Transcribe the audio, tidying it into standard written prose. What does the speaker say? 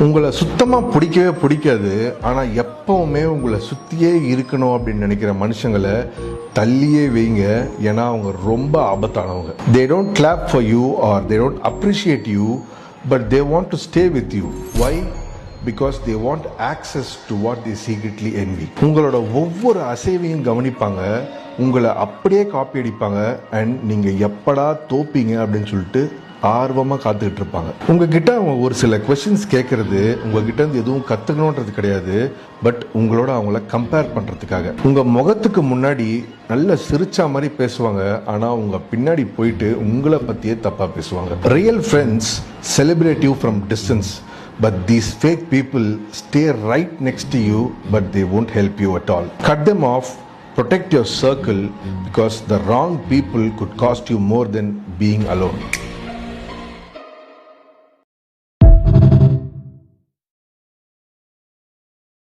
உங்களை சுத்தமாக பிடிக்கவே பிடிக்காது, ஆனால் எப்பவுமே உங்களை சுற்றியே இருக்கணும் அப்படின்னு நினைக்கிற மனுஷங்களை தள்ளியே வைங்க. ஏன்னா அவங்க ரொம்ப ஆபத்தானவங்க. They don't clap for you or they don't appreciate you, but they want to stay with you. Why? Because they want access to what they secretly envy. உங்களோட ஒவ்வொரு அசைவையும் கவனிப்பாங்க, உங்களை அப்படியே காப்பி அடிப்பாங்க. அண்ட் நீங்கள் எப்படா தோப்பீங்க அப்படின்னு சொல்லிட்டு ஆர்வமாக காத்துக்கிட்டு இருப்பாங்க. உங்ககிட்ட அவங்க ஒரு சில கொஸ்டின்ஸ் கேட்கறது உங்ககிட்ட இருந்து எதுவும் கற்றுக்கணுன்றது கிடையாது, பட் உங்களோட அவங்கள கம்பேர் பண்ணுறதுக்காக. உங்கள் முகத்துக்கு முன்னாடி நல்ல சிரிச்சா மாதிரி பேசுவாங்க, ஆனால் உங்கள் பின்னாடி போயிட்டு உங்களை பற்றியே தப்பாக பேசுவாங்க. Real friends celebrate you from distance, but these fake people stay right next to you, but they won't help you at all. Cut them off, protect your circle, because the wrong people could cost you more than being alone.